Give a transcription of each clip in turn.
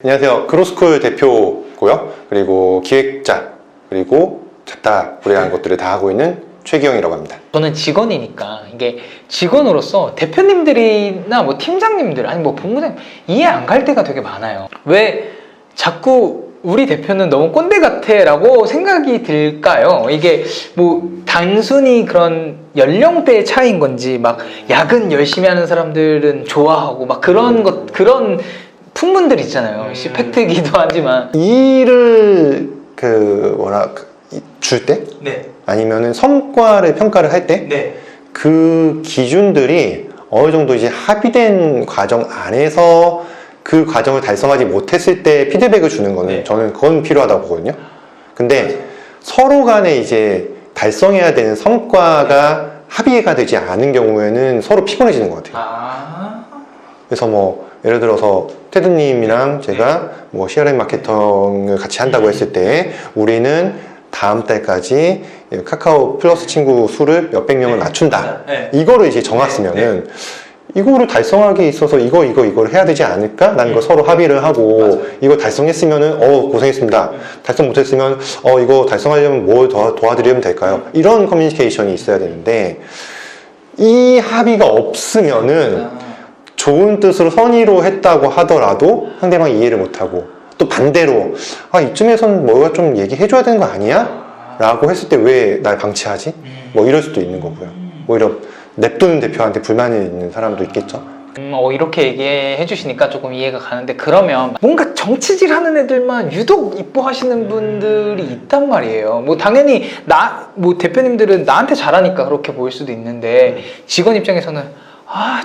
안녕하세요. 크로스쿨 대표고요. 그리고 기획자, 그리고 잡다, 불이라는 것들을 다 하고 있는 최기영이라고 합니다. 저는 직원이니까 이게 직원으로서 대표님들이나 뭐 팀장님들 아니 뭐 본부장 이해 안 갈 때가 되게 많아요. 왜 자꾸 우리 대표는 너무 꼰대 같아 라고 생각이 들까요? 이게 뭐 단순히 그런 연령대의 차이인 건지 막 야근 열심히 하는 사람들은 좋아하고 막 그런 풍문들 있잖아요. 팩트이기도 하지만 일을 줄 때? 네. 아니면은 성과를 평가를 할 때? 네. 그 기준들이 어느 정도 이제 합의된 과정 안에서 그 과정을 달성하지 못했을 때 피드백을 주는 거는 네. 저는 그건 필요하다고 보거든요. 근데 서로 간에 이제 달성해야 되는 성과가 합의가 되지 않은 경우에는 서로 피곤해지는 것 같아요. 그래서 뭐 예를 들어서 테드님이랑 제가 뭐 CRM 마케팅을 같이 한다고 했을 때 우리는 다음 달까지 카카오 플러스 친구 수를 몇백 명을 맞춘다. 이거를 이제 정했으면은 이거를 달성하기 있어서 이걸 해야 되지 않을까? 라는 걸 서로 합의를 하고 이거 달성했으면은 고생했습니다. 달성 못했으면 이거 달성하려면 뭘 더 도와드리면 될까요? 이런 커뮤니케이션이 있어야 되는데 이 합의가 없으면은 좋은 뜻으로 선의로 했다고 하더라도 상대방이 이해를 못하고 또 반대로 이쯤에선 뭐가 좀 얘기해줘야 되는 거 아니야? 라고 했을 때 왜 날 방치하지? 뭐 이럴 수도 있는 거고요. 오히려 냅두는 대표한테 불만이 있는 사람도 있겠죠. 이렇게 얘기해 주시니까 조금 이해가 가는데 그러면 뭔가 정치질 하는 애들만 유독 이뻐하시는 분들이 있단 말이에요. 뭐 당연히 뭐 대표님들은 나한테 잘하니까 그렇게 보일 수도 있는데 직원 입장에서는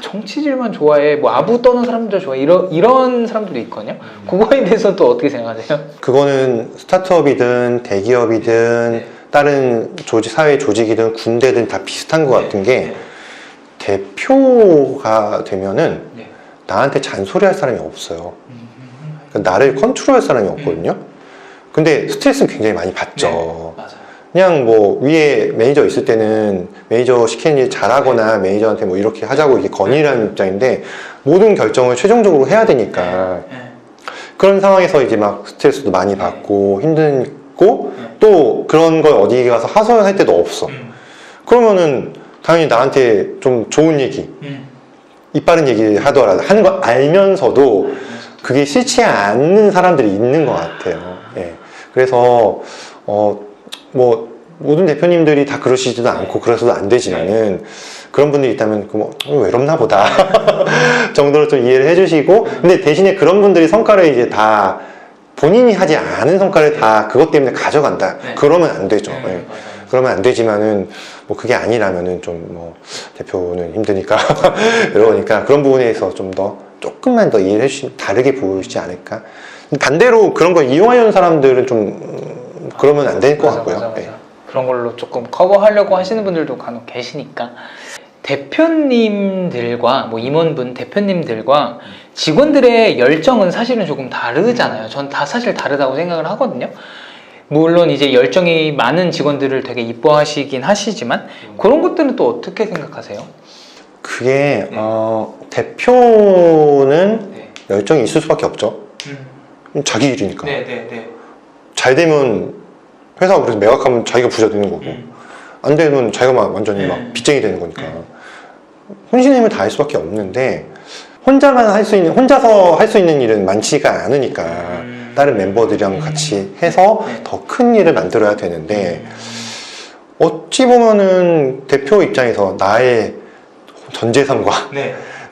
정치질만 좋아해, 뭐 아부 떠는 사람들 좋아해, 이런 사람들도 있거든요. 그거에 대해서 또 어떻게 생각하세요? 그거는 스타트업이든 대기업이든 다른 사회 조직이든 군대든 다 비슷한 것 같은 게 대표가 되면은 나한테 잔소리할 사람이 없어요. 그러니까 나를 컨트롤할 사람이 없거든요. 근데 스트레스는 굉장히 많이 받죠. 맞아요. 그냥 뭐 위에 매니저 있을 때는 매니저 시키는 일 잘하거나 매니저한테 뭐 이렇게 하자고 이게 건의를 하는 입장인데 모든 결정을 최종적으로 해야 되니까 그런 상황에서 이제 막 스트레스도 많이 받고 힘들고 또 그런 걸 어디 가서 하소연할 때도 없어. 그러면은 당연히 나한테 좀 좋은 얘기 이빠른 얘기 하더라도 하는 거 알면서도 그게 싫지 않는 사람들이 있는 것 같아요. 그래서 뭐 모든 대표님들이 다 그러시지도 않고 그래서도 안 되지만은 그런 분들이 있다면 외롭나 보다 정도로 좀 이해를 해주시고 근데 대신에 그런 분들이 성과를 이제 다 본인이 하지 않은 성과를 다 그것 때문에 가져간다. 그러면 안 되죠. 그러면 안 되지만은 뭐 그게 아니라면은 좀 뭐 대표는 힘드니까 이러니까 그런 부분에서 좀 더 조금만 더 이해를 해주시면 다르게 보이지 않을까. 반대로 그런 걸 이용하려는 사람들은 좀 그러면 안 될 것 같고요. 맞아. 그런 걸로 조금 커버하려고 하시는 분들도 간혹 계시니까 대표님들과 뭐 임원분 대표님들과 직원들의 열정은 사실은 조금 다르잖아요. 전 다 사실 다르다고 생각을 하거든요. 물론 이제 열정이 많은 직원들을 되게 이뻐하시긴 하시지만 그런 것들은 또 어떻게 생각하세요? 그게 대표는 열정이 있을 수밖에 없죠. 자기 일이니까. 잘 되면 회사가 그래서 매각하면 자기가 부자 되는 거고 안 되면 자기가 막 완전히 막 빚쟁이 되는 거니까 혼신의 힘을 다할 수밖에 없는데 혼자서 할 수 있는 일은 많지가 않으니까 다른 멤버들이랑 같이 해서 더 큰 일을 만들어야 되는데 어찌 보면은 대표 입장에서 나의 전 재산과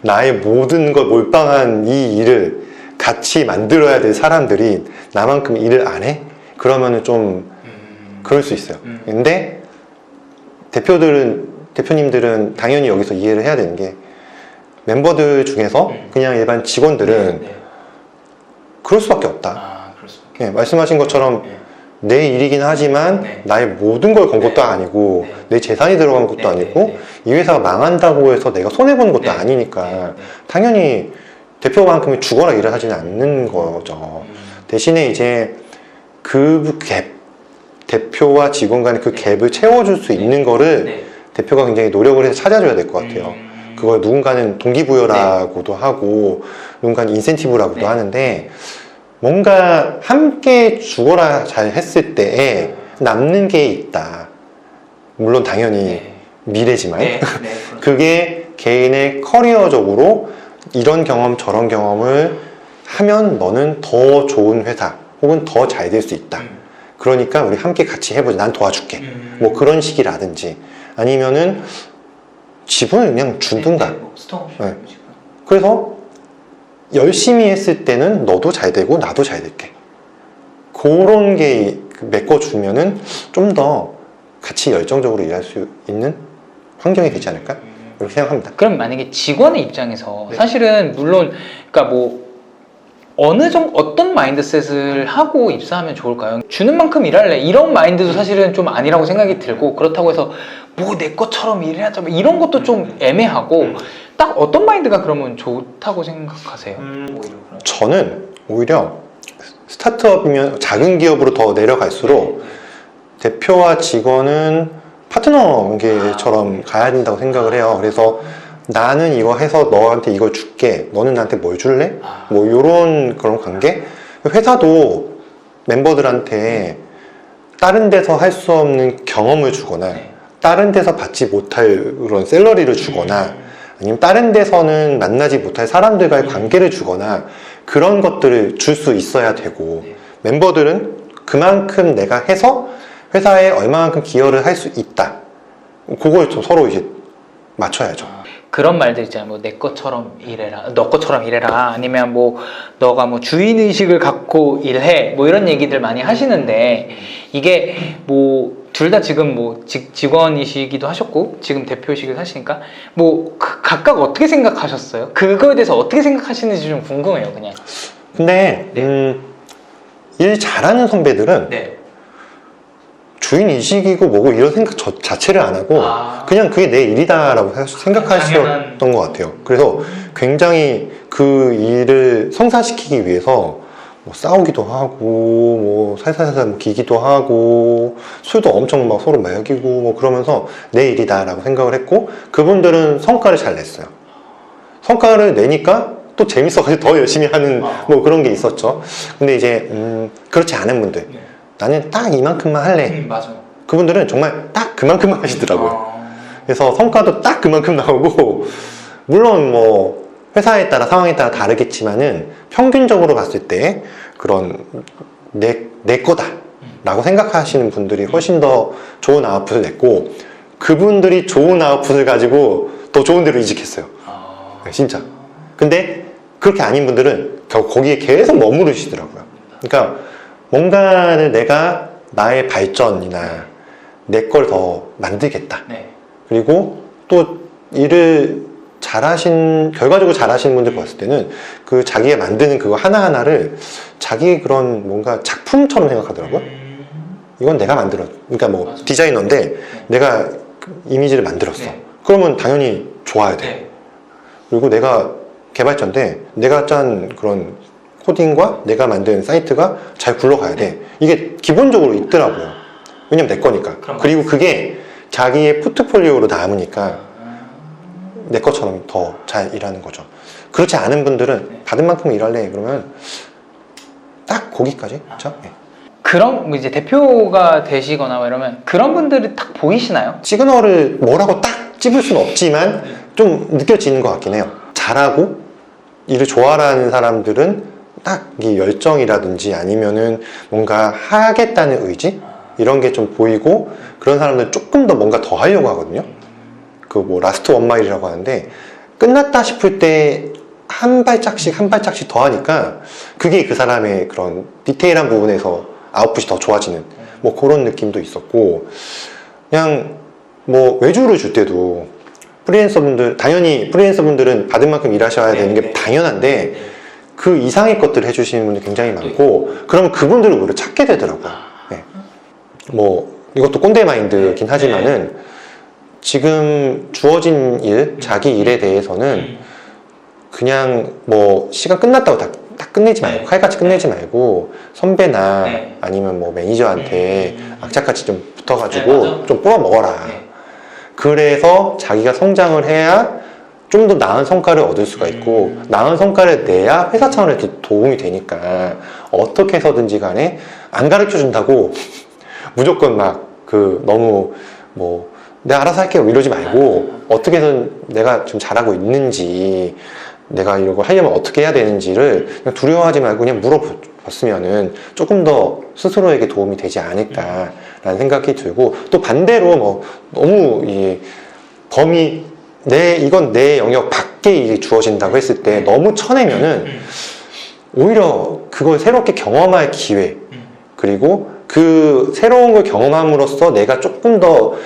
나의 모든 걸 몰빵한 이 일을 같이 만들어야 될 사람들이 나만큼 일을 안 해? 그러면은 좀 그럴 수 있어요. 근데 대표님들은 당연히 여기서 이해를 해야 되는 게 멤버들 중에서 그냥 일반 직원들은 그럴 수밖에 없다. 말씀하신 것처럼 내 일이긴 하지만 나의 모든 걸 건 것도 아니고 내 재산이 들어간 것도 아니고 이 회사가 망한다고 해서 내가 손해보는 것도 아니니까 당연히 대표만큼은 죽어라 일을 하지는 않는 거죠. 대신에 이제 그 갭, 대표와 직원 간의 그 갭을 채워줄 수 있는 거를 대표가 굉장히 노력을 해서 찾아줘야 될 것 같아요. 그걸 누군가는 동기부여라고도 하고 누군가는 인센티브라고도 하는데 뭔가 함께 죽어라 잘 했을 때에 남는 게 있다. 물론 당연히 네. 미래지만 네. 그게 개인의 커리어적으로 이런 경험 저런 경험을 하면 너는 더 좋은 회사 혹은 더 잘 될 수 있다. 그러니까 우리 함께 같이 해보자. 난 도와줄게. 뭐 그런 식이라든지 아니면은 지분을 그냥 주든가. 네. 그래서 열심히 했을 때는 너도 잘 되고 나도 잘 될게. 그런 게 메꿔주면은 좀 더 같이 열정적으로 일할 수 있는 환경이 되지 않을까? 이렇게 생각합니다. 그럼 만약에 직원의 입장에서 네. 사실은 물론 그러니까 뭐 어느 정도 어떤 마인드셋을 하고 입사하면 좋을까요? 주는 만큼 일할래 이런 마인드도 사실은 좀 아니라고 생각이 들고 그렇다고 해서 뭐 내 것처럼 일해야죠 이런 것도 좀 애매하고 딱 어떤 마인드가 그러면 좋다고 생각하세요? 저는 오히려 스타트업이면 작은 기업으로 더 내려갈수록 대표와 직원은 파트너 관계처럼 가야 된다고 생각을 해요. 그래서 나는 이거 해서 너한테 이걸 줄게. 너는 나한테 뭘 줄래? 뭐 요런 그런 관계? 회사도 멤버들한테 다른 데서 할 수 없는 경험을 주거나 다른 데서 받지 못할 그런 샐러리를 주거나 아니면 다른 데서는 만나지 못할 사람들과의 관계를 주거나 그런 것들을 줄 수 있어야 되고 멤버들은 그만큼 내가 해서 회사에 얼마만큼 기여를 할 수 있다. 그걸 좀 서로 이제 맞춰야죠. 그런 말들 있잖아요. 뭐 내 것처럼 일해라, 너 것처럼 일해라, 아니면 뭐 너가 뭐 주인 의식을 갖고 일해, 뭐 이런 얘기들 많이 하시는데 이게 뭐 둘 다 지금 뭐 직원이시기도 하셨고 지금 대표이시기도 하시니까 뭐 각각 어떻게 생각하셨어요? 그거에 대해서 어떻게 생각하시는지 좀 궁금해요, 그냥. 근데 일 잘하는 선배들은 주인 의식이고 뭐고 이런 생각 자체를 안 하고 그냥 그게 내 일이다라고 생각하셨던 것 같아요. 그래서 굉장히 그 일을 성사시키기 위해서 뭐 싸우기도 하고 뭐 살살살살 기기도 하고 술도 엄청 막 서로 먹이고 뭐 그러면서 내 일이다라고 생각을 했고 그분들은 성과를 잘 냈어요. 성과를 내니까 또 재밌어가지고 더 열심히 하는 뭐 그런 게 있었죠. 근데 이제 그렇지 않은 분들 나는 딱 이만큼만 할래. 맞아요. 그분들은 정말 딱 그만큼만 하시더라고요. 그래서 성과도 딱 그만큼 나오고 물론 뭐 회사에 따라 상황에 따라 다르겠지만은 평균적으로 봤을 때 그런 내 거다 라고 생각하시는 분들이 훨씬 더 좋은 아웃풋을 냈고 그분들이 좋은 아웃풋을 가지고 더 좋은 데로 이직했어요. 네, 진짜. 근데 그렇게 아닌 분들은 결국 거기에 계속 머무르시더라고요. 그러니까 뭔가를 내가 나의 발전이나 내 걸 더 만들겠다. 그리고 또 일을 결과적으로 잘하시는 분들 봤을 때는 그 자기가 만드는 그거 하나하나를 자기의 그런 뭔가 작품처럼 생각하더라고요. 이건 내가 만들었. 그러니까 뭐 디자이너인데 내가 이미지를 만들었어. 그러면 당연히 좋아야 돼. 그리고 내가 개발자인데 내가 짠 그런 코딩과 내가 만든 사이트가 잘 굴러가야 돼. 이게 기본적으로 있더라고요. 왜냐면 내 거니까. 그리고 그게 자기의 포트폴리오로 남으니까 내 것처럼 더 잘 일하는 거죠. 그렇지 않은 분들은 받은 만큼 일할래 그러면 딱 거기까지. 그렇죠? 네. 그럼 이제 대표가 되시거나 뭐 이러면 그런 분들이 딱 보이시나요? 시그널을 뭐라고 딱 찝을 수는 없지만 좀 느껴지는 것 같긴 해요. 잘하고 일을 좋아하는 사람들은 딱 이 열정이라든지 아니면은 뭔가 하겠다는 의지 이런 게 좀 보이고 그런 사람들은 조금 더 뭔가 더 하려고 하거든요. 그 뭐 라스트 원마일이라고 하는데 끝났다 싶을 때 한 발짝씩 더 하니까 그게 그 사람의 그런 디테일한 부분에서 아웃풋이 더 좋아지는 뭐 그런 느낌도 있었고 그냥 뭐 외주를 줄 때도 프리랜서분들 당연히 프리랜서분들은 받은 만큼 일하셔야 되는 게 당연한데 그 이상의 것들을 해주시는 분들이 굉장히 많고 그러면 그분들을 오히려 찾게 되더라고요. 네. 뭐 이것도 꼰대 마인드긴 하지만은 지금 주어진 일, 자기 일에 대해서는 그냥 뭐 시간 끝났다고 딱 끝내지 말고 칼같이 끝내지 말고 선배나 아니면 뭐 매니저한테 악착같이 좀 붙어가지고 좀 뽑아 먹어라. 그래서 자기가 성장을 해야 좀 더 나은 성과를 얻을 수가 있고 나은 성과를 내야 회사 차원에서 도움이 되니까 어떻게 해서든지 간에 안 가르쳐 준다고 무조건 막 너무 뭐 내가 알아서 할게 이러지 말고 어떻게든 내가 좀 잘하고 있는지 내가 이런 걸 하려면 어떻게 해야 되는지를 그냥 두려워하지 말고 그냥 물어봤으면은 조금 더 스스로에게 도움이 되지 않을까라는 생각이 들고, 또 반대로 뭐 너무 이 범위 이건 내 영역 밖에 이게 주어진다고 했을 때 너무 쳐내면은 오히려 그걸 새롭게 경험할 기회, 그리고 그 새로운 걸 경험함으로써 내가 조금 더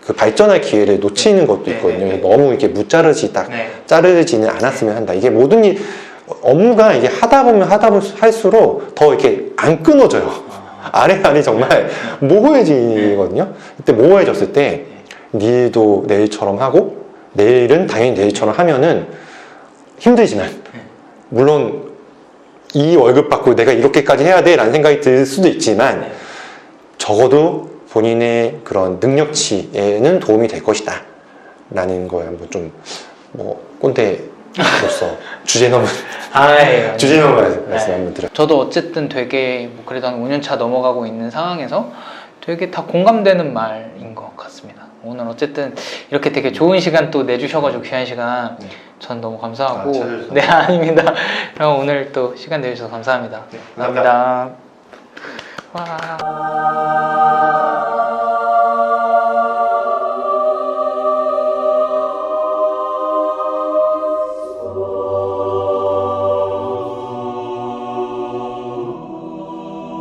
그 발전할 기회를 놓치는 것도 있거든요. 너무 이렇게 무자르지 자르지는 않았으면 한다. 이게 모든 업무가 이게 하다 보면 할수록 더 이렇게 안 끊어져요. 아래 정말 모호해지거든요. 그때 모호해졌을 때 내일도 내일처럼 하고 내일은 당연히 내일처럼 하면은 힘들지만, 물론 이 월급 받고 내가 이렇게까지 해야 돼 라는 생각이 들 수도 있지만 적어도 본인의 그런 능력치에는 도움이 될 것이다 라는 거에 한번 좀 뭐 꼰대로서 주제 넘은 말씀 한번 드려. 저도 어쨌든 되게 뭐 그래도 한 5년 차 넘어가고 있는 상황에서 되게 다 공감되는 말인 것 같습니다. 오늘 어쨌든 이렇게 되게 좋은 시간 또 내주셔가지고 귀한 시간 전 너무 감사하고. 네, 아닙니다. 그럼 오늘 또 시간 내주셔서 감사합니다. 감사합니다. 와.